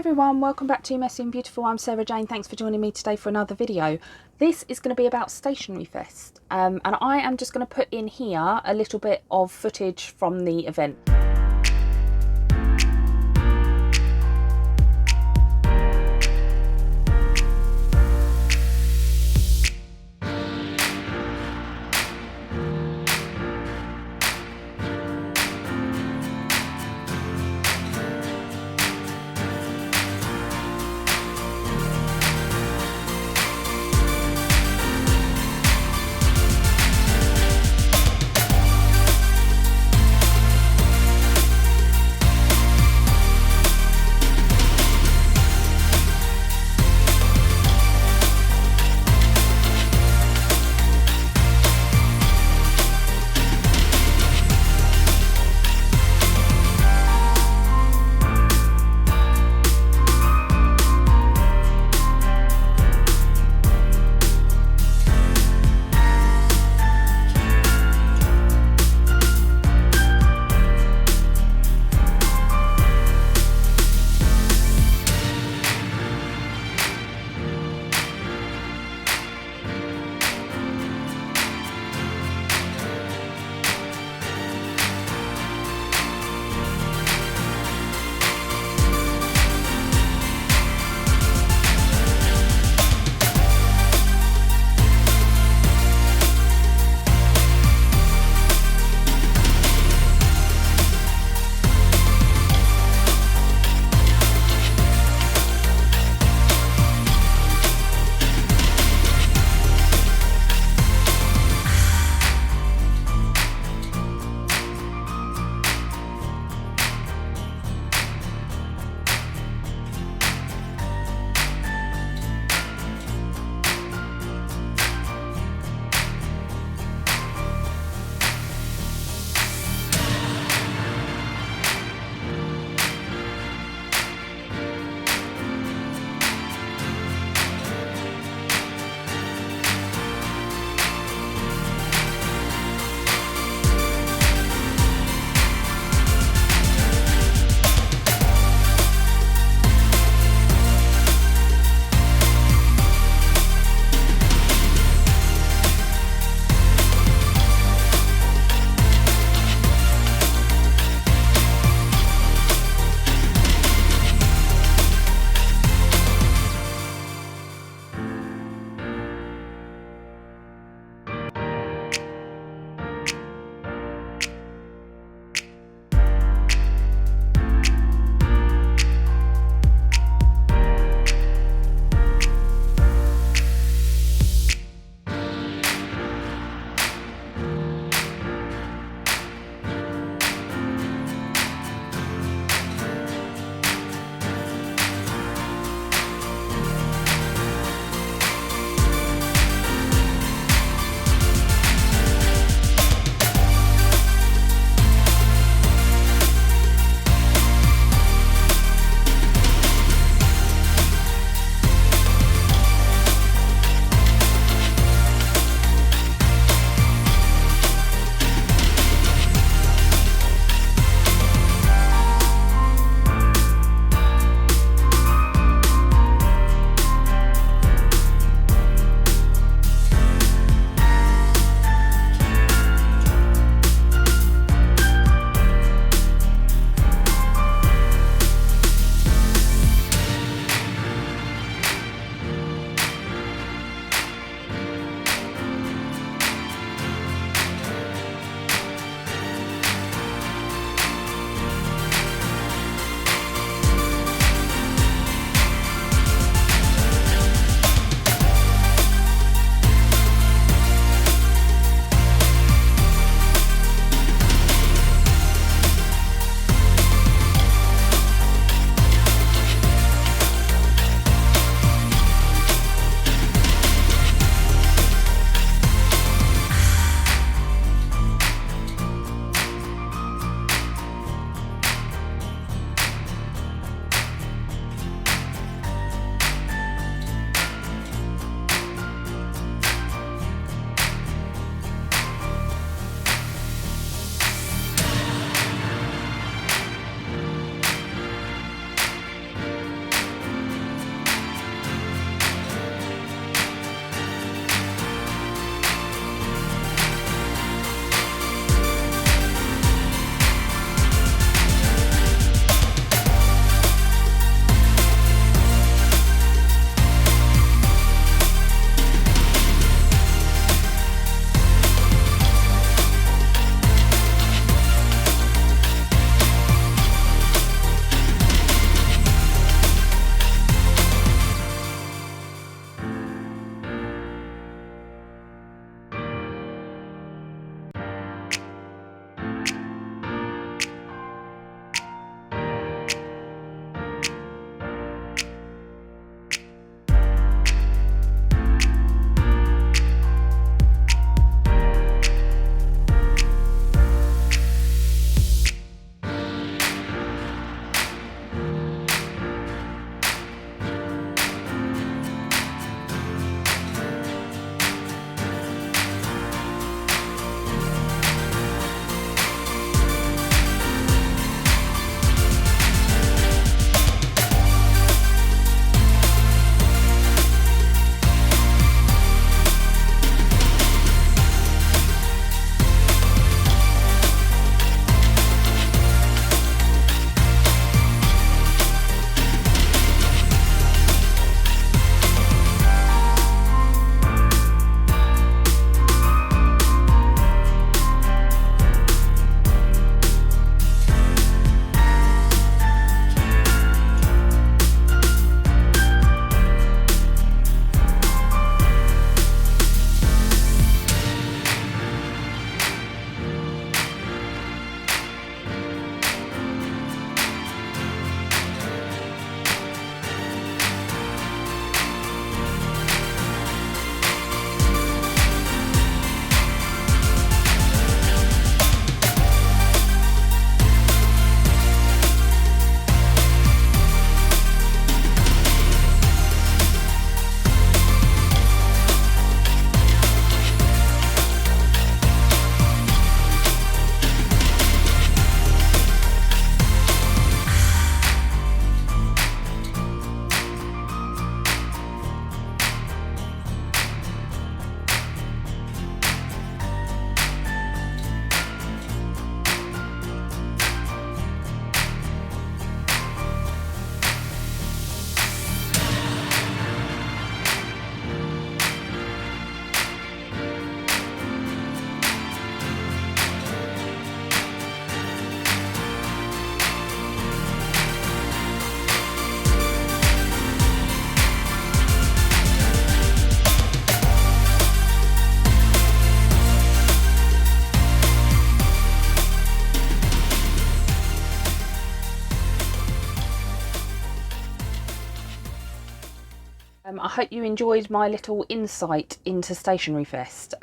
everyone, welcome back to Messy and Beautiful. I'm Sarah Jane. Thanks for joining me today for another video. This is going to be about Stationery Fest, and I am just going to put in here a little bit of footage from the event. I hope you enjoyed my little insight into Stationery Fest.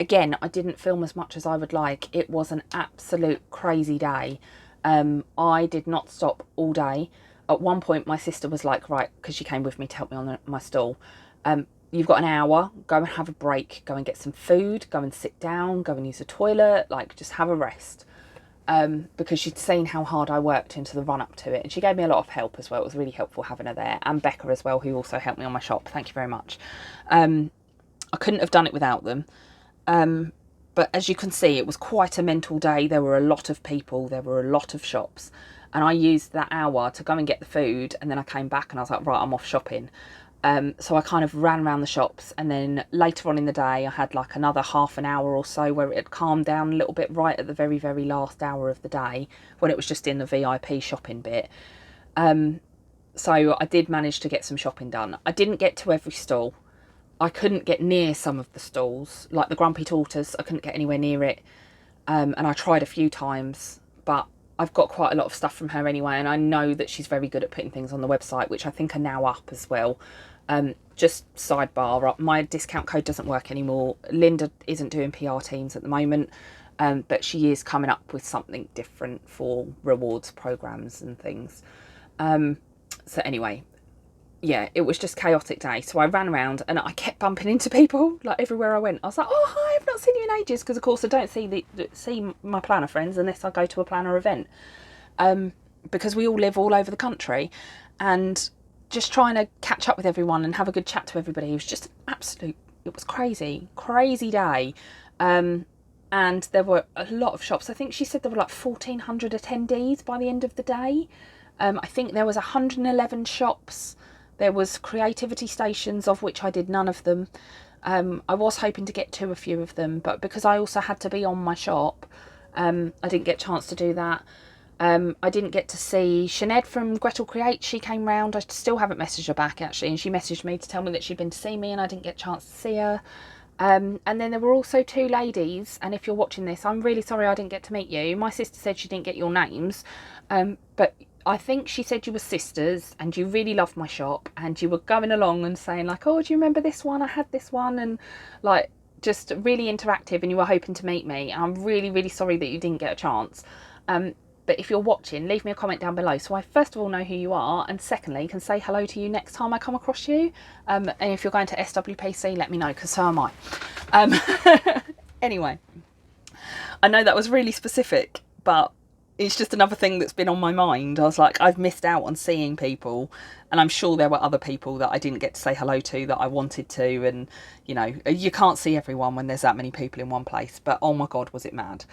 Again, I didn't film as much as I would like. It was an absolute crazy day. I did not stop all day. At one point, my sister was like, right, because she came with me to help me on my stall. You've got an hour, go and have a break, go and get some food, go and sit down, go and use the toilet, like just have a rest. Because she'd seen how hard I worked into the run up to it, and she gave me a lot of help as well. It was really helpful having her there, and Becca as well, who also helped me on my shop. Thank you very much. I couldn't have done it without them. But as you can see, it was quite a mental day. There were a lot of people, there were a lot of shops, and I used that hour to go and get the food, and then I came back and I was like, right, I'm off shopping. So I kind of ran around the shops, and then later on in the day I had like another half an hour or so where it had calmed down a little bit right at the very, very last hour of the day when it was just in the VIP shopping bit. So I did manage to get some shopping done. I didn't get to every stall. I couldn't get near some of the stalls, like the Grumpy Tortoise. I couldn't get anywhere near it, and I tried a few times, but I've got quite a lot of stuff from her anyway, and I know that she's very good at putting things on the website, which I think are now up as well. Just sidebar, my discount code doesn't work anymore. Linda isn't doing PR teams at the moment, but she is coming up with something different for rewards programs and things. So anyway, yeah, it was just chaotic day. So I ran around and I kept bumping into people like everywhere I went. I was like, oh hi, I've not seen you in ages, because of course I don't see my planner friends unless I go to a planner event, because we all live all over the country, and just trying to catch up with everyone and have a good chat to everybody. It was just it was crazy day. And there were a lot of shops. I think she said there were like 1,400 attendees by the end of the day. I think there was 111 shops. There was creativity stations, of which I did none of them. I was hoping to get to a few of them, but because I also had to be on my shop, I didn't get a chance to do that. I didn't get to see Sinead from Gretel Create. She came round. I still haven't messaged her back actually, and she messaged me to tell me that she'd been to see me, and I didn't get a chance to see her. And then there were also two ladies, and if you're watching this, I'm really sorry I didn't get to meet you. My sister said she didn't get your names, but I think she said you were sisters and you really loved my shop, and you were going along and saying like, oh, do you remember this one? I had this one, and like just really interactive, and you were hoping to meet me. And I'm really, really sorry that you didn't get a chance. But if you're watching, leave me a comment down below so I first of all know who you are, and secondly can say hello to you next time I come across you. And if you're going to SWPC, let me know, because so am I. Anyway, I know that was really specific, but it's just another thing that's been on my mind. I was like, I've missed out on seeing people, and I'm sure there were other people that I didn't get to say hello to that I wanted to, and you know, you can't see everyone when there's that many people in one place, but oh my god, was it mad.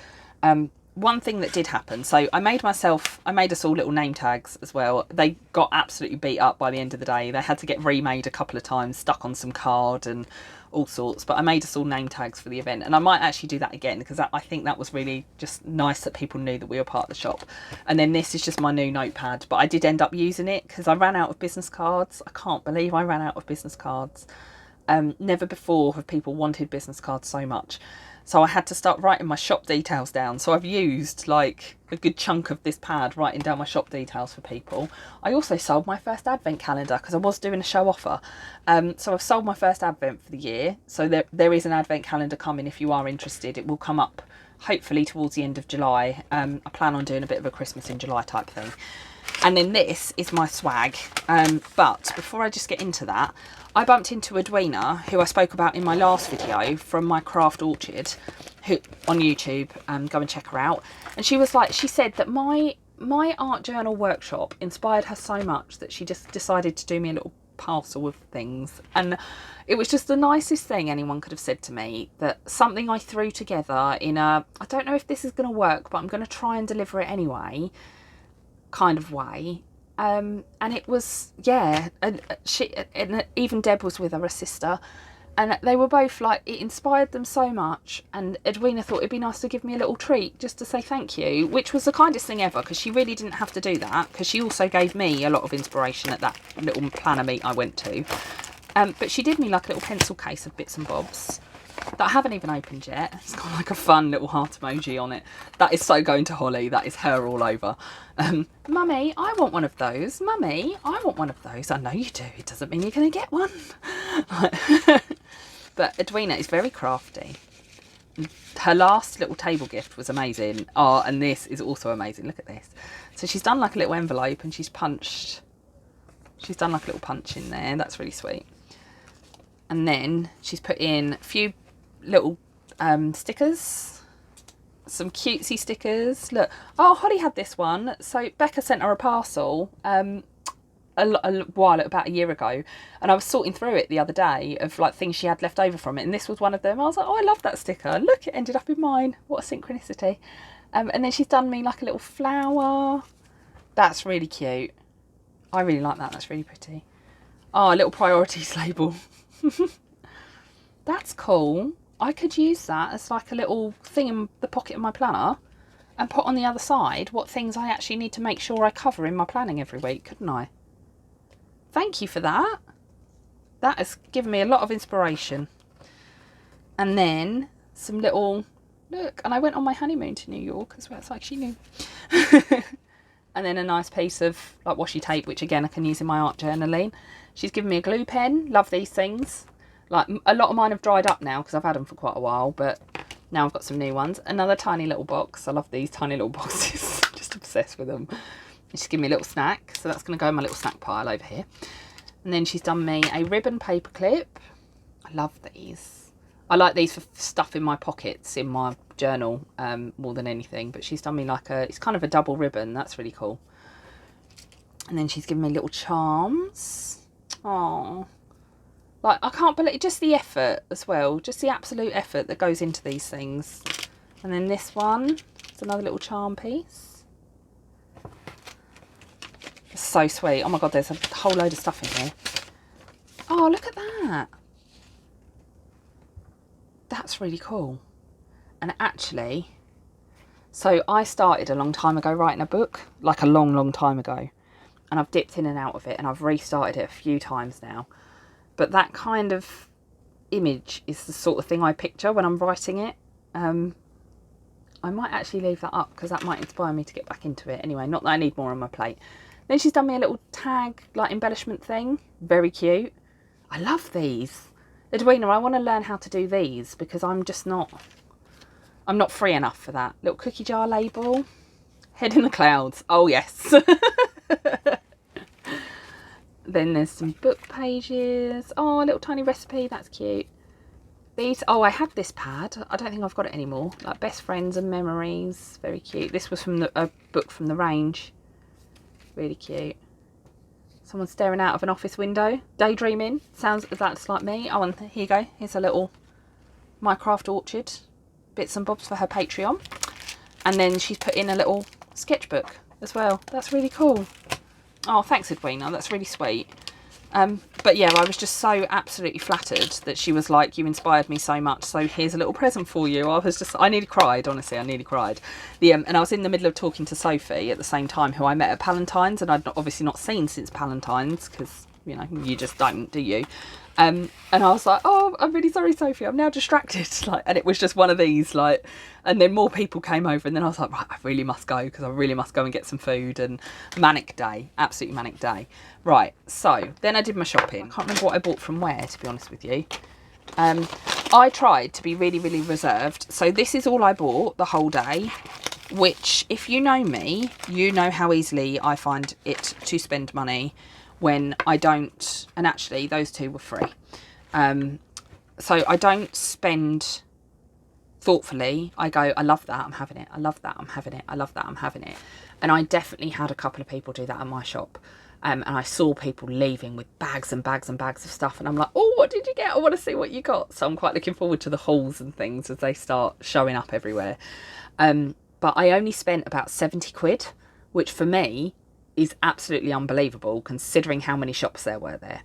One thing that did happen, so I made us all little name tags as well. They got absolutely beat up by the end of the day. They had to get remade a couple of times, stuck on some card and all sorts, but I made us all name tags for the event, and I might actually do that again, because I think that was really just nice that people knew that we were part of the shop. And then this is just my new notepad, but I did end up using it because I ran out of business cards. I can't believe I ran out of business cards. Never before have people wanted business cards so much. So I had to start writing my shop details down. So I've used like a good chunk of this pad writing down my shop details for people. I also sold my first advent calendar because I was doing a show offer. So I've sold my first advent for the year. So there is an advent calendar coming if you are interested. It will come up hopefully towards the end of July. I plan on doing a bit of a Christmas in July type thing. And then this is my swag. But before I just get into that, I bumped into Edwina, who I spoke about in my last video from my craft orchard, who on YouTube. Go and check her out. And she was like, she said that my art journal workshop inspired her so much that she just decided to do me a little parcel of things. And it was just the nicest thing anyone could have said to me, that something I threw together in a, I don't know if this is going to work, but I'm going to try and deliver it anyway kind of way. And it was, yeah, and even Deb was with her, her sister, and they were both like, it inspired them so much. And Edwina thought it'd be nice to give me a little treat just to say thank you, which was the kindest thing ever, because she really didn't have to do that, because she also gave me a lot of inspiration at that little planner meet I went to. But she did me like a little pencil case of bits and bobs. that I haven't even opened yet. It's got like a fun little heart emoji on it. That is so going to Holly. That is her all over. Mummy, I want one of those. Mummy, I want one of those. I know you do. It doesn't mean you're going to get one. But Edwina is very crafty. Her last little table gift was amazing. Oh, and this is also amazing. Look at this. So she's done like a little envelope and she's done like a little punch in there. That's really sweet. And then she's put in a few little stickers, some cutesy stickers. Look, oh, Holly had this one. So Becca sent her a parcel about a year ago, and I was sorting through it the other day of like things she had left over from it, and this was one of them. I was like, oh, I love that sticker. Look, it ended up in mine. What a synchronicity. And then she's done me like a little flower. That's really cute. I really like that. That's really pretty. Oh, a little priorities label. That's cool. I could use that as like a little thing in the pocket of my planner and put on the other side what things I actually need to make sure I cover in my planning every week, couldn't I? Thank you for that. That has given me a lot of inspiration. And then some little, look, and I went on my honeymoon to New York as well. It's like she knew. And then a nice piece of like washi tape, which again I can use in my art journaling. She's given me a glue pen. Love these things. Like a lot of mine have dried up now because I've had them for quite a while, but now I've got some new ones. Another tiny little box. I love these tiny little boxes. Just obsessed with them. She's given me a little snack, so that's going to go in my little snack pile over here. And then she's done me a ribbon paper clip. I love these. I like these for stuff in my pockets in my journal more than anything. But she's done me like it's kind of a double ribbon. That's really cool. And then she's given me little charms. Oh, like I can't believe just the effort as well. Just the absolute effort that goes into these things. And then this one, it's another little charm piece. It's so sweet. Oh my God, there's a whole load of stuff in here. Oh, look at that. That's really cool. And actually, so I started a long time ago writing a book, like a long time ago. And I've dipped in and out of it and I've restarted it a few times now. But that kind of image is the sort of thing I picture when I'm writing it. I might actually leave that up because that might inspire me to get back into it. Anyway, not that I need more on my plate. Then she's done me a little tag, like embellishment thing. Very cute. I love these. Edwina, I want to learn how to do these because I'm not free enough for that. Little cookie jar label. Head in the clouds. Oh, yes. Then there's some book pages. Oh, a little tiny recipe. That's cute. These, oh, I had this pad. I don't think I've got it anymore. Like Best Friends and Memories. Very cute. This was from a book from the range. Really cute. Someone staring out of an office window. Daydreaming. Sounds, that's like me. Oh, and here you go. Here's a little My Craft Orchard. Bits and bobs for her Patreon. And then she's put in a little sketchbook as well. That's really cool. Oh, thanks, Edwina. That's really sweet. But yeah, I was just so absolutely flattered that she was like, you inspired me so much, so here's a little present for you. I nearly cried, honestly, I nearly cried. And I was in the middle of talking to Sophie at the same time, who I met at Palentine's, and I'd obviously not seen since Palentine's, because, you know, you just don't, do you? And I was like, oh, I'm really sorry, Sophie, I'm now distracted. Like, and it was just one of these, like, and then more people came over, and then I was like, right, I really must go, because I really must go and get some food. And manic day, absolutely manic day. Right, so then I did my shopping. I can't remember what I bought from where, to be honest with you. I tried to be really reserved. So this is all I bought the whole day, which, if you know me, you know how easily I find it to spend money when I don't, and actually those two were free. So I don't spend thoughtfully. I go, I love that, I'm having it. I love that, I'm having it. I love that, I'm having it. And I definitely had a couple of people do that at my shop. And I saw people leaving with bags and bags and bags of stuff. And I'm like, oh, what did you get? I want to see what you got. So I'm quite looking forward to the hauls and things as they start showing up everywhere. But I only spent about 70 quid, which for me is absolutely unbelievable considering how many shops there were there.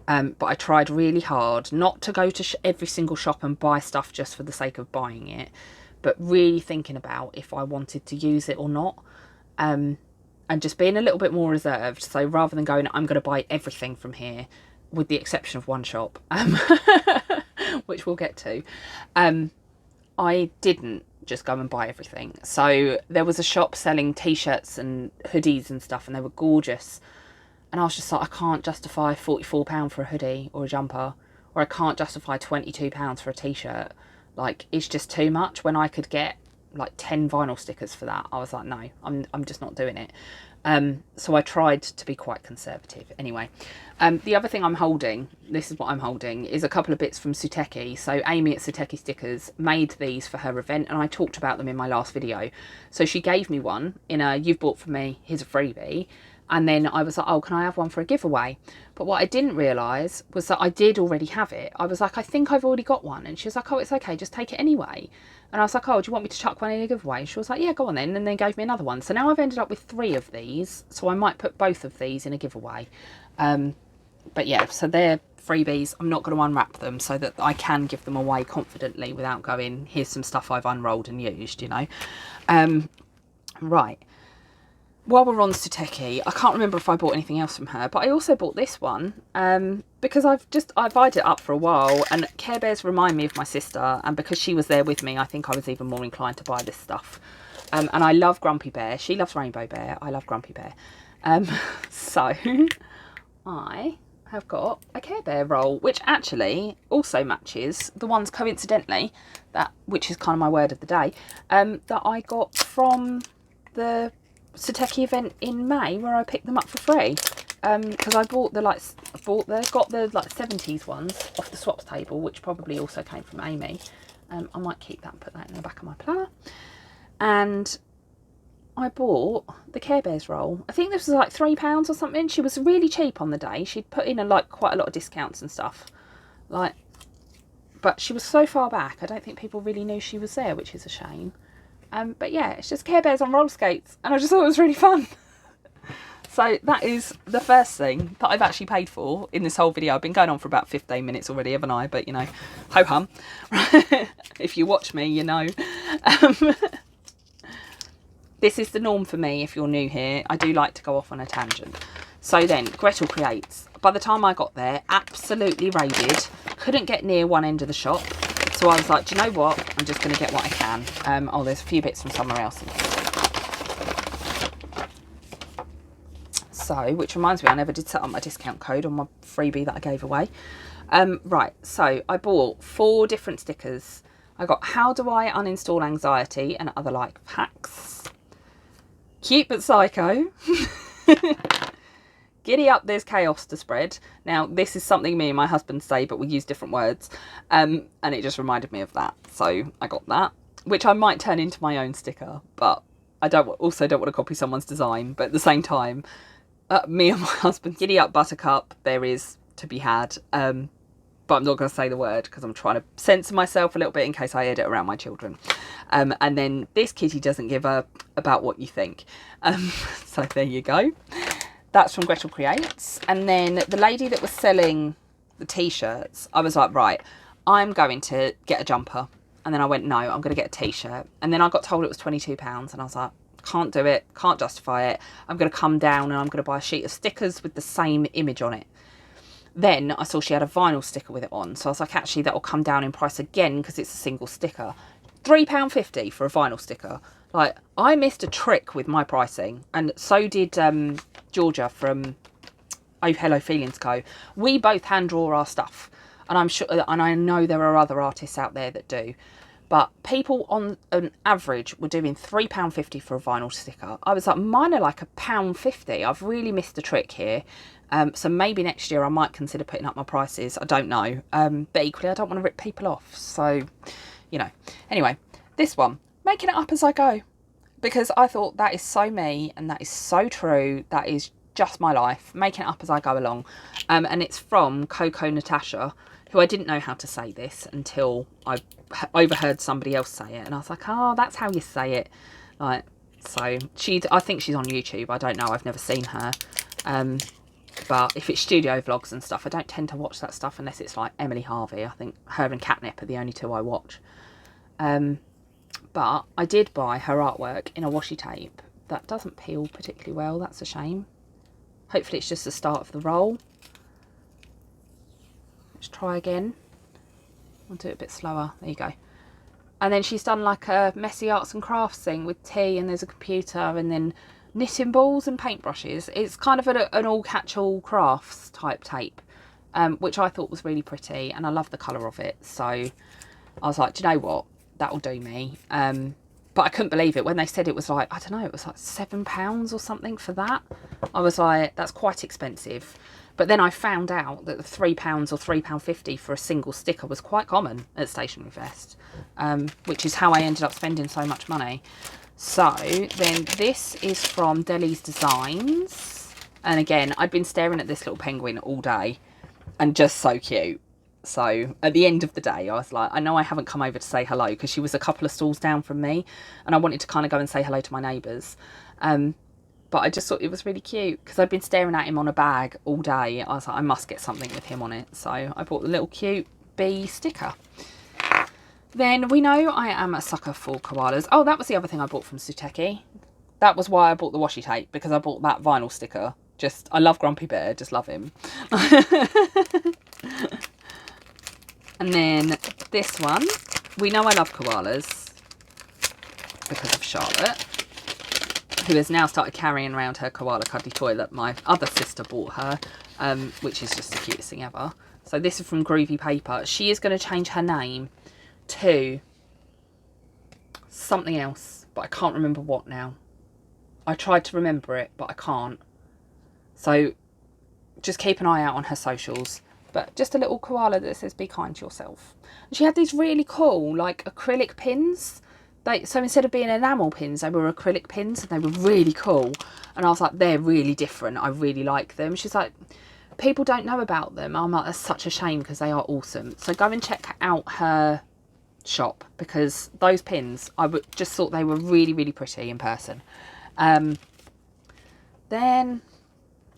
But I tried really hard not to go to every single shop and buy stuff just for the sake of buying it, but really thinking about if I wanted to use it or not. And just being a little bit more reserved. So rather than going, I'm going to buy everything from here, with the exception of one shop, which we'll get to. I didn't just go and buy everything. So there was a shop selling t-shirts and hoodies and stuff, and they were gorgeous. And I was just like, I can't justify £44 for a hoodie or a jumper, or I can't justify £22 for a t-shirt. Like, it's just too much when I could get like 10 vinyl stickers for that. I was like, no, I'm just not doing it. So I tried to be quite conservative. Anyway, the other thing I'm holding, this is what I'm holding, is a couple of bits from Suteki. So Amy at Suteki Stickers made these for her event, and I talked about them in my last video. So she gave me one in a, you've bought for me, here's a freebie. And then I was like, oh, can I have one for a giveaway? But what I didn't realise was that I did already have it. I was like, I think I've already got one. And she was like, oh, it's okay, just take it anyway. And I was like, oh, do you want me to chuck one in a giveaway? She was like, yeah, go on then. And then gave me another one. So now I've ended up with 3 of these. So I might put both of these in a giveaway. But yeah, so they're freebies. I'm not going to unwrap them so that I can give them away confidently without going, here's some stuff I've unrolled and used, you know. Right. While we're on Suteki, I can't remember if I bought anything else from her, but I also bought this one because I've eyed it up for a while, and Care Bears remind me of my sister, and because she was there with me, I think I was even more inclined to buy this stuff. And I love Grumpy Bear. She loves Rainbow Bear. I love Grumpy Bear. So I have got a Care Bear roll, which actually also matches the ones, coincidentally, which is kind of my word of the day, that I got from the Suteki event in May, where I picked them up for free, because I bought the got the 70s ones off the swaps table, which probably also came from Amy. I might keep that and put that in the back of my planner. And I bought the Care Bears roll. I think this was like £3 or something. She was really cheap on the day. She'd put in quite a lot of discounts and stuff, but she was so far back, I don't think people really knew she was there, which is a shame. But yeah, it's just Care Bears on roller skates, and I just thought it was really fun. So that is the first thing that I've actually paid for in this whole video. I've been going on for about 15 minutes already, haven't I? But, you know, ho-hum. If you watch me, you know. This is the norm for me if you're new here. I do like to go off on a tangent. So then, Gretel Creates. By the time I got there, absolutely raided. Couldn't get near one end of the shop. So I was like, do you know what? I'm just going to get what I can. Oh, there's a few bits from somewhere else. So, which reminds me, I never did set up my discount code on my freebie that I gave away. Right, so I bought 4 different stickers. I got How Do I Uninstall Anxiety and Other Life Hacks. Cute but Psycho. Giddy Up, There's Chaos to Spread. Now, this is something me and my husband say, but we use different words. And it just reminded me of that. So I got that, which I might turn into my own sticker, but I also don't want to copy someone's design. But at the same time, me and my husband, Giddy Up Buttercup, there is to be had. But I'm not going to say the word because I'm trying to censor myself a little bit in case I edit around my children. And then This Kitty Doesn't Give a About What You Think. So there you go. That's from Gretel Creates. And then the lady that was selling the t-shirts, I was like, right, I'm going to get a jumper. And then I went, no, I'm going to get a t-shirt. And then I got told it was £22. And I was like, can't do it, can't justify it. I'm going to come down and I'm going to buy a sheet of stickers with the same image on it. Then I saw she had a vinyl sticker with it on. So I was like, actually, that will come down in price again because it's a single sticker. £3.50 for a vinyl sticker. Like, I missed a trick with my pricing, and so did Georgia from Oh Hello Feelings Co. We both hand draw our stuff, and I'm sure, and I know there are other artists out there that do, but people on an average were doing £3.50 for a vinyl sticker. I was like, mine are like £1.50. I've really missed a trick here. So maybe next year I might consider putting up my prices. I don't know, but equally I don't want to rip people off. So, you know. Anyway, this one, making it up as I go, because I thought that is so me and that is so true. That is just my life, making it up as I go along. And it's from Coco Natasha, who I didn't know how to say this until I overheard somebody else say it, and I was like, oh, that's how you say it. Like, so I think she's on YouTube. I don't know, I've never seen her. But if it's studio vlogs and stuff, I don't tend to watch that stuff unless it's like Emily Harvey. I think her and Catnip are the only 2 I watch. But I did buy her artwork in a washi tape. That doesn't peel particularly well, that's a shame. Hopefully it's just the start of the roll. Let's try again. I'll do it a bit slower. There you go. And then she's done like a messy arts and crafts thing with tea, and there's a computer, and then knitting balls and paintbrushes. It's kind of an all catch-all crafts type tape, which I thought was really pretty, and I love the colour of it. So I was like, do you know what? That'll do me. But I couldn't believe it when they said it was like, I don't know, it was like £7 or something for that. I was like, that's quite expensive. But then I found out that the £3 or £3.50 for a single sticker was quite common at Stationery Fest, which is how I ended up spending so much money. So then this is from Deli's Designs. And again, I'd been staring at this little penguin all day, and just so cute. So at the end of the day, I was like, I know I haven't come over to say hello, because she was a couple of stalls down from me, and I wanted to kind of go and say hello to my neighbours. But I just thought it was really cute, because I'd been staring at him on a bag all day. I was like, I must get something with him on it. So I bought the little cute bee sticker. Then we know I am a sucker for koalas. Oh, that was the other thing I bought from Suteki. That was why I bought the washi tape, because I bought that vinyl sticker. Just, I love Grumpy Bear, just love him. And then this one, we know I love koalas because of Charlotte, who has now started carrying around her koala cuddly toy that my other sister bought her, which is just the cutest thing ever. So this is from Groovy Paper. She is going to change her name to something else, but I can't remember what now. I tried to remember it, but I can't. So just keep an eye out on her socials. But just a little koala that says, be kind to yourself. And she had these really cool, like, acrylic pins. So instead of being enamel pins, they were acrylic pins, and they were really cool. And I was like, they're really different. I really like them. She's like, people don't know about them. I'm like, that's such a shame, because they are awesome. So go and check out her shop, because those pins, just thought they were really, really pretty in person. Then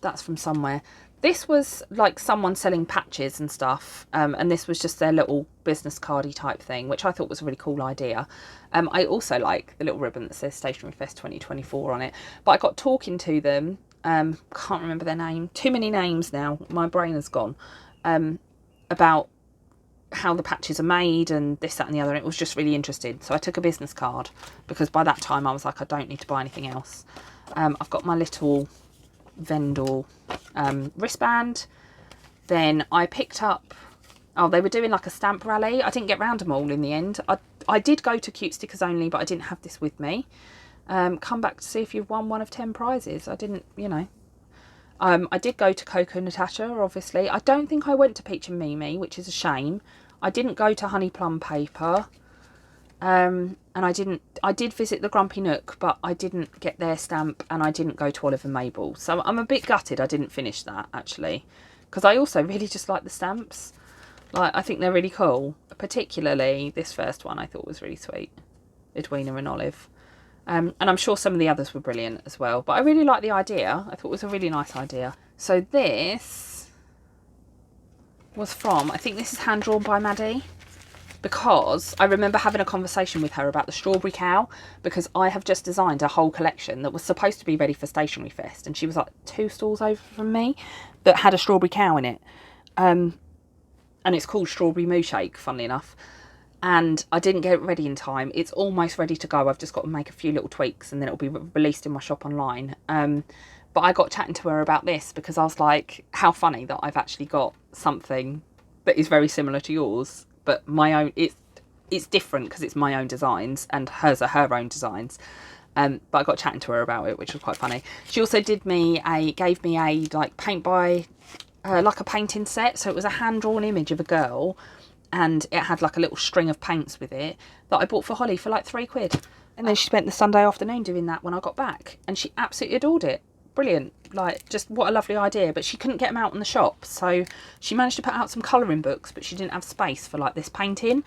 that's from somewhere. This was like someone selling patches and stuff, and this was just their little business cardy type thing, which I thought was a really cool idea. I also like the little ribbon that says Stationery Fest 2024 on it, but I got talking to them, can't remember their name, too many names now, my brain has gone, about how the patches are made and this, that and the other, and it was just really interesting. So I took a business card, because by that time I was like, I don't need to buy anything else. I've got my little vendor wristband. Then I picked up, oh, they were doing like a stamp rally. I didn't get round them all in the end. I did go to Cute Stickers Only, but I didn't have this with me. Come back to see if you've won one of 10 prizes. I didn't, you know. I did go to Coco Natasha, obviously. I don't think I went to Peach and Mimi, which is a shame. I didn't go to Honey Plum Paper. And I did visit the Grumpy Nook, but I didn't get their stamp, and I didn't go to Olive and Mabel. So I'm a bit gutted I didn't finish that, actually, because I also really just like the stamps. Like, I think they're really cool. Particularly this first one I thought was really sweet. Edwina and Olive. And I'm sure some of the others were brilliant as well. But I really like the idea. I thought it was a really nice idea. So this was from, I think this is hand drawn by Maddie. Because I remember having a conversation with her about the strawberry cow, because I have just designed a whole collection that was supposed to be ready for Stationery Fest, and she was like 2 stalls over from me that had a strawberry cow in it, and it's called Strawberry Moo Shake, funnily enough, and I didn't get it ready in time. It's almost ready to go. I've just got to make a few little tweaks, and then it'll be released in my shop online. But I got chatting to her about this, because I was like, how funny that I've actually got something that is very similar to yours, but my own, it's different because it's my own designs, and hers are her own designs. But I got chatting to her about it, which was quite funny. She also gave me a like paint by, like a painting set. So it was a hand-drawn image of a girl, and it had like a little string of paints with it that I bought for Holly for like £3. And then she spent the Sunday afternoon doing that when I got back, and she absolutely adored it. Brilliant. Like, just what a lovely idea. But she couldn't get them out in the shop, so she managed to put out some colouring books, but she didn't have space for like this painting.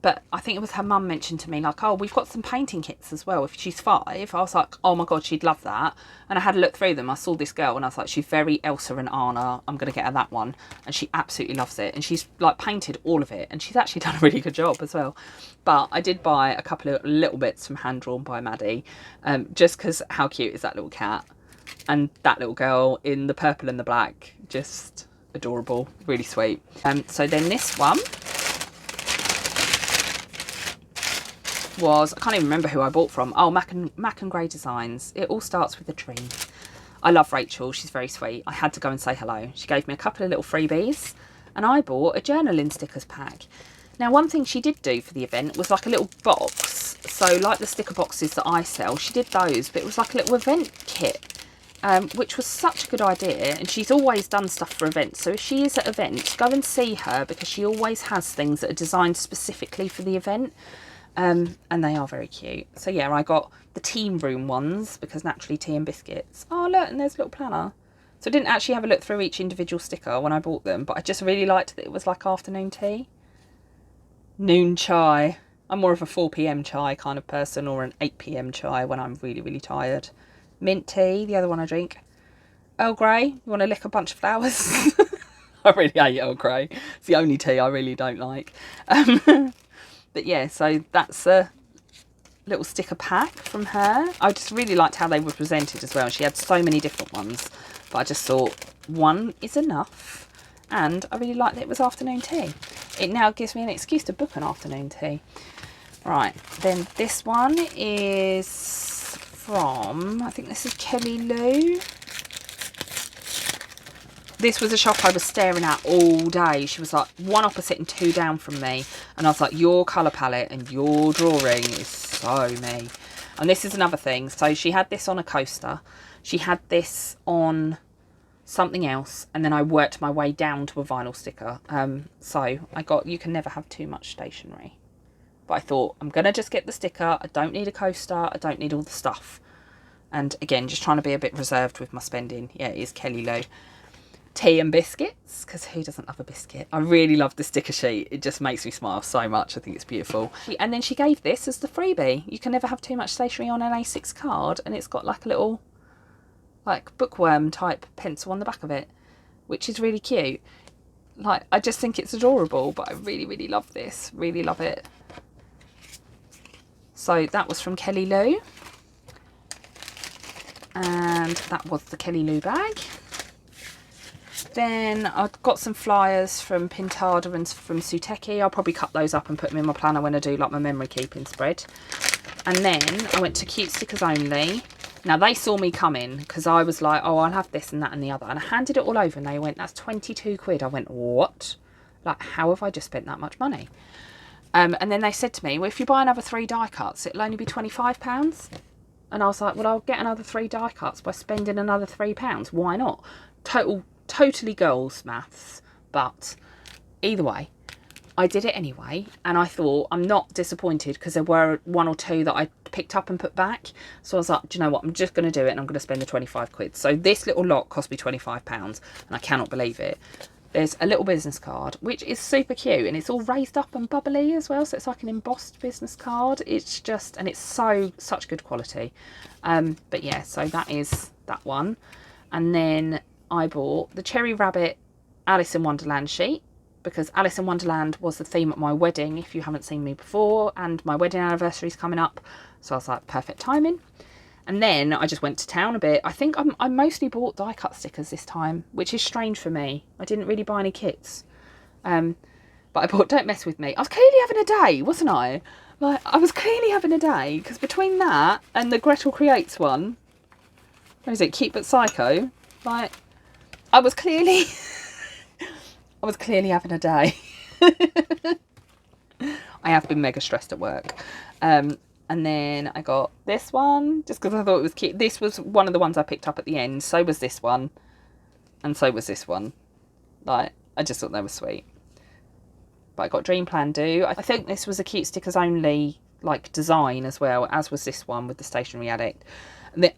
But I think it was her mum mentioned to me, like, oh, we've got some painting kits as well if she's 5. I was like, oh my god, she'd love that. And I had a look through them. I saw this girl and I was like, she's very Elsa and Anna, I'm going to get her that one. And she absolutely loves it, and she's like painted all of it, and she's actually done a really good job as well. But I did buy a couple of little bits from Hand Drawn by Maddie, just because how cute is that little cat, and that little girl in the purple and the black, just adorable, really sweet. So then this one was, I can't even remember who I bought from. Oh, Mac and Grey Designs. It all starts with a dream. I love Rachel. She's very sweet. I had to go and say hello. She gave me a couple of little freebies and I bought a journaling stickers pack. Now, one thing she did do for the event was like a little box. So like the sticker boxes that I sell, she did those, but it was like a little event kit, which was such a good idea. And she's always done stuff for events. So if she is at events, go and see her because she always has things that are designed specifically for the event. And they are very cute. So yeah, I got the team room ones because naturally tea and biscuits. Oh look, and there's a little planner. So I didn't actually have a look through each individual sticker when I bought them, but I just really liked that it was like afternoon tea. Noon chai. I'm more of a 4 PM chai kind of person, or an 8 PM chai when I'm really, really tired. Mint tea, the other one I drink. Earl Grey, you want to lick a bunch of flowers? I really hate Earl Grey. It's the only tea I really don't like. But yeah, so that's a little sticker pack from her. I just really liked how they were presented as well. She had so many different ones, but I just thought one is enough. And I really liked that it was afternoon tea. It now gives me an excuse to book an afternoon tea. Right, then this one is from, I think this is Kelly Lou. This was a shop I was staring at all day. She was like one opposite and two down from me. And I was like, your colour palette and your drawing is so me. And this is another thing. So she had this on a coaster. She had this on something else. And then I worked my way down to a vinyl sticker. So I got, you can never have too much stationery. But I thought, I'm going to just get the sticker. I don't need a coaster. I don't need all the stuff. And again, just trying to be a bit reserved with my spending. Yeah, it is Kelly Lou. Tea and biscuits, because who doesn't love a biscuit? I really love the sticker sheet. It just makes me smile so much. I think it's beautiful. And then she gave this as the freebie. You can never have too much stationery on an A6 card, and it's got like a little like bookworm type pencil on the back of it, which is really cute. Like, I just think it's adorable, but I really, really love this. Really love it. So that was from Kelly Lou. And that was the Kelly Lou bag. Then I've got some flyers from Pintada and from Suteki. I'll probably cut those up and put them in my planner when I do like my memory keeping spread. And then I went to Cute Stickers Only. Now they saw me coming because I was like, oh, I'll have this and that and the other. And I handed it all over and they went, that's 22 quid. I went, what? Like, how have I just spent that much money? And then they said to me, well, if you buy another 3 die cuts, it'll only be £25. And I was like, well, I'll get another 3 die cuts by spending another £3. Why not? Totally girls maths, but either way, I did it anyway, and I thought, I'm not disappointed because there were 1 or 2 that I picked up and put back. So I was like, do you know what, I'm just going to do it and I'm going to spend the 25 quid. So this little lot cost me £25 and I cannot believe it. There's a little business card, which is super cute, and it's all raised up and bubbly as well. So it's like an embossed business card. It's just, and it's such good quality. But yeah, so that is that one. And then I bought the Cherry Rabbit Alice in Wonderland sheet because Alice in Wonderland was the theme at my wedding, if you haven't seen me before, and my wedding anniversary is coming up. So I was like, perfect timing. And then I just went to town a bit. I think I mostly bought die cut stickers this time, which is strange for me. I didn't really buy any kits. But I bought Don't Mess With Me. I was clearly having a day, wasn't I? Like, I was clearly having a day because between that and the Gretel Creates one, where is it? Cute But Psycho. Like, I was clearly having a day. I have been mega stressed at work. And then I got this one just because I thought it was cute. This was one of the ones I picked up at the end. So was this one. And so was this one. Like, I just thought they were sweet. But I got Dream Plan Do. I think this was a Cute Stickers Only like design as well, as was this one with the Stationery Addict.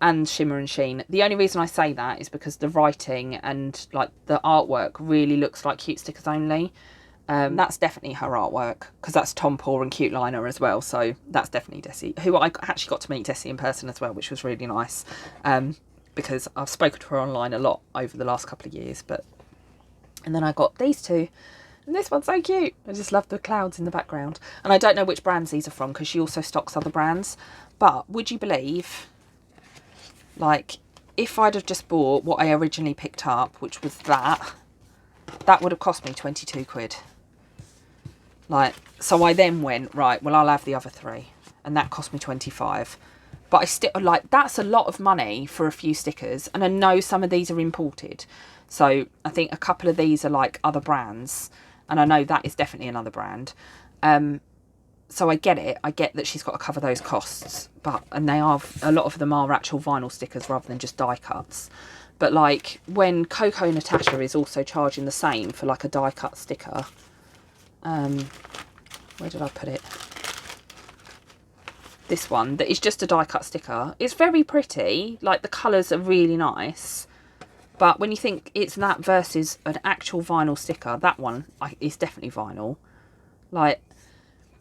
And Shimmer and Sheen. The only reason I say that is because the writing and like the artwork really looks like Cute Stickers Only. That's definitely her artwork because that's Tom Paul and Cute Liner as well. So that's definitely Desi, who I actually got to meet Desi in person as well, which was really nice. Because I've spoken to her online a lot over the last couple of years. And then I got these two. And this one's so cute. I just love the clouds in the background. And I don't know which brands these are from because she also stocks other brands. But would you believe, like, if I'd have just bought what I originally picked up, which was that would have cost me 22 quid. Like, so I then went, right, well, I'll have the other 3. and that cost me 25. But I still, like, that's a lot of money for a few stickers, and I know some of these are imported. So I think a couple of these are like other brands, and I know that is definitely another brand. So I get it. I get that she's got to cover those costs, and they are, a lot of them are actual vinyl stickers rather than just die cuts. But like when Coco Natasha is also charging the same for like a die cut sticker. Where did I put it? This one that is just a die cut sticker. It's very pretty, like the colours are really nice, but when you think it's that versus an actual vinyl sticker, that one is definitely vinyl. Like,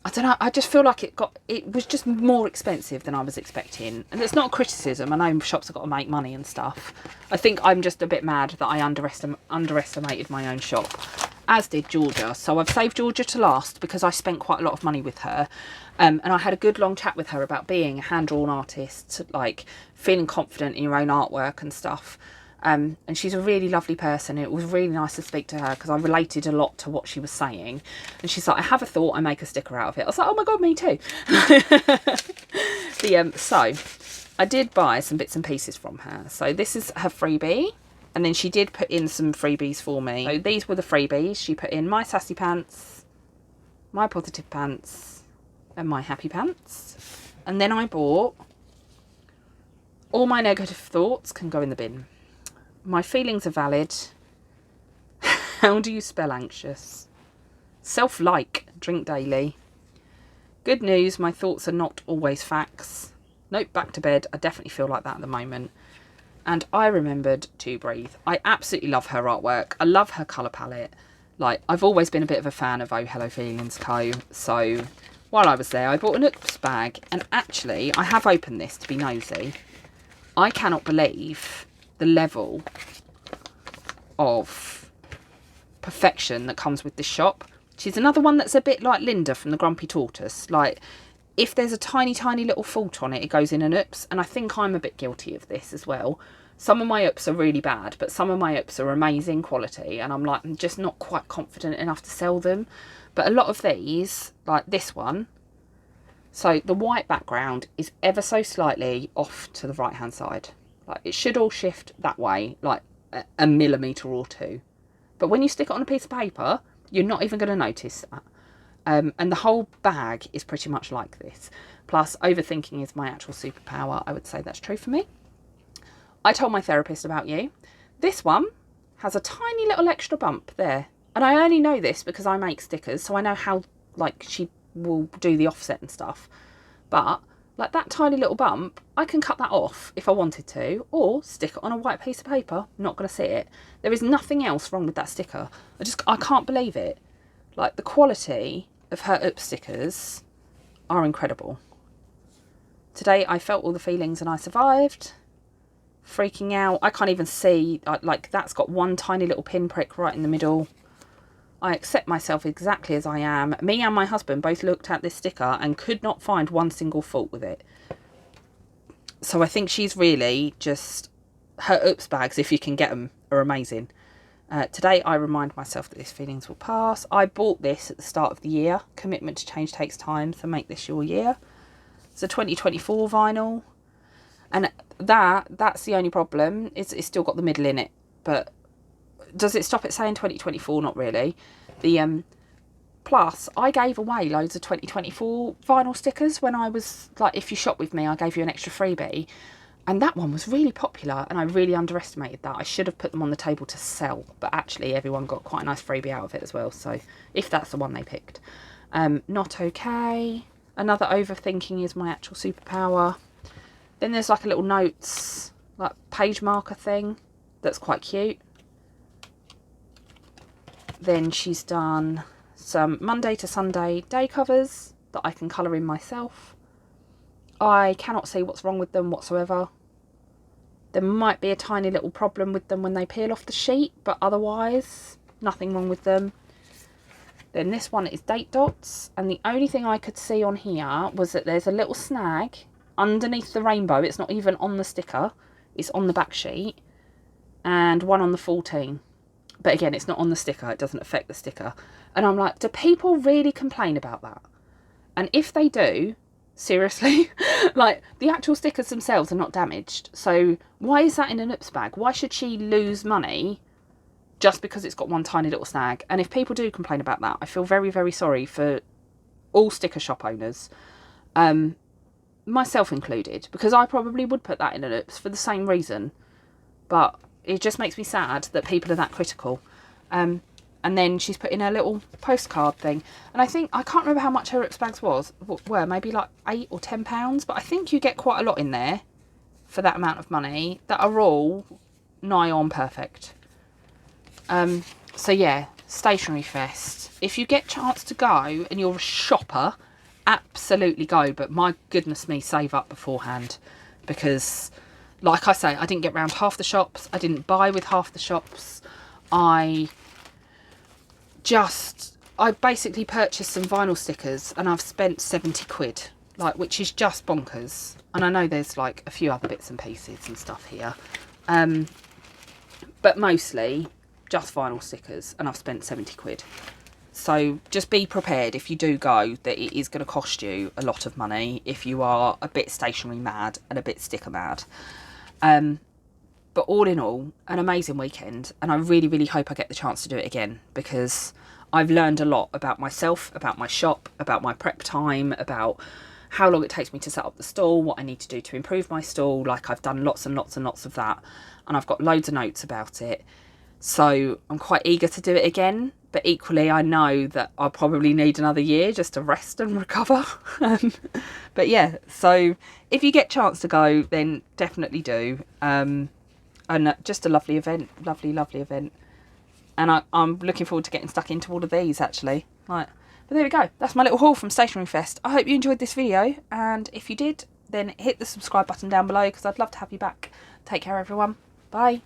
I don't know, I just feel like it was just more expensive than I was expecting. And it's not a criticism, I know shops have got to make money and stuff. I think I'm just a bit mad that I underestimated my own shop, as did Georgia. So I've saved Georgia to last because I spent quite a lot of money with her. And I had a good long chat with her about being a hand-drawn artist, like feeling confident in your own artwork and stuff. And she's a really lovely person. It was really nice to speak to her because I related a lot to what she was saying. And she's like, I have a thought, I make a sticker out of it. I was like, oh my God, me too. So I did buy some bits and pieces from her. So this is her freebie. And then she did put in some freebies for me. So these were the freebies. She put in my sassy pants, my positive pants, and my happy pants. And then I bought all my negative thoughts can go in the bin. My feelings are valid. How do you spell anxious? Self-like, drink daily. Good news, my thoughts are not always facts. Nope, back to bed. I definitely feel like that at the moment. And I remembered to breathe. I absolutely love her artwork. I love her colour palette. Like, I've always been a bit of a fan of Oh Hello Feelings Co. So while I was there, I bought an Oops bag. And actually, I have opened this to be nosy. I cannot believe the level of perfection that comes with this shop. She's another one that's a bit like Linda from the Grumpy Tortoise. Like, if there's a tiny, tiny little fault on it, it goes in an oops. And I think I'm a bit guilty of this as well. Some of my oops are really bad, but some of my oops are amazing quality. And I'm just not quite confident enough to sell them. But a lot of these, like this one, so the white background is ever so slightly off to the right-hand side. Like, it should all shift that way, like a millimetre or two. But when you stick it on a piece of paper, you're not even going to notice that. And the whole bag is pretty much like this. Plus, overthinking is my actual superpower. I would say that's true for me. I told my therapist about you. This one has a tiny little extra bump there. And I only know this because I make stickers, so I know how, like, she will do the offset and stuff. But, like, that tiny little bump, I can cut that off if I wanted to, or stick it on a white piece of paper. Not going to see it. There is nothing else wrong with that sticker. I can't believe it. Like, the quality of her up stickers are incredible. Today I felt all the feelings and I survived. Freaking out. I can't even see, like, that's got one tiny little pinprick right in the middle. I accept myself exactly as I am. Me and my husband both looked at this sticker and could not find one single fault with it. So I think she's really just, her oops bags, if you can get them, are amazing. Today I remind myself that these feelings will pass. I bought this at the start of the year. Commitment to change takes time, so make this your year. It's a 2024 vinyl. And that's the only problem. It's still got the middle in it. But does it stop it saying 2024? Not really. Plus, I gave away loads of 2024 vinyl stickers when I was, like, if you shop with me, I gave you an extra freebie. And that one was really popular, and I really underestimated that. I should have put them on the table to sell, but actually everyone got quite a nice freebie out of it as well. So if that's the one they picked. Not okay. Another overthinking is my actual superpower. Then there's like a little notes, like page marker thing. That's quite cute. Then she's done some Monday to Sunday day covers that I can colour in myself. I cannot see what's wrong with them whatsoever. There might be a tiny little problem with them when they peel off the sheet, but otherwise, nothing wrong with them. Then this one is date dots, and the only thing I could see on here was that there's a little snag underneath the rainbow. It's not even on the sticker, it's on the back sheet, and one on the 14. But again, it's not on the sticker, it doesn't affect the sticker. And I'm like, do people really complain about that? And if they do, Seriously. Like, the actual stickers themselves are not damaged, so why is that in a Noops bag? Why should she lose money just because it's got one tiny little snag? And if people do complain about that, I feel very, very sorry for all sticker shop owners, myself included, because I probably would put that in a Noops for the same reason. But it just makes me sad that people are that critical. And then she's put in her little postcard thing. And I think, I can't remember how much her Oops bags were maybe like £8 or £10. But I think you get quite a lot in there for that amount of money that are all nigh on perfect. So yeah, Stationery Fest. If you get chance to go and you're a shopper, absolutely go. But my goodness me, save up beforehand. Because, like I say, I didn't get round half the shops. I didn't buy with half the shops. I basically purchased some vinyl stickers and I've spent 70 quid. Like, which is just bonkers. And I know there's like a few other bits and pieces and stuff here. But mostly just vinyl stickers, and I've spent 70 quid. So just be prepared if you do go that it is going to cost you a lot of money if you are a bit stationery mad and a bit sticker mad. But all in all, an amazing weekend, and I really, really hope I get the chance to do it again, because I've learned a lot about myself, about my shop, about my prep time, about how long it takes me to set up the stall, what I need to do to improve my stall. Like, I've done lots and lots and lots of that, and I've got loads of notes about it. So I'm quite eager to do it again, but equally I know that I'll probably need another year just to rest and recover. But yeah, so if you get a chance to go, then definitely do. And just a lovely event, lovely, lovely event. And I'm looking forward to getting stuck into all of these, actually. Right. But there we go. That's my little haul from Stationery Fest. I hope you enjoyed this video, and if you did, then hit the subscribe button down below, because I'd love to have you back. Take care, everyone. Bye.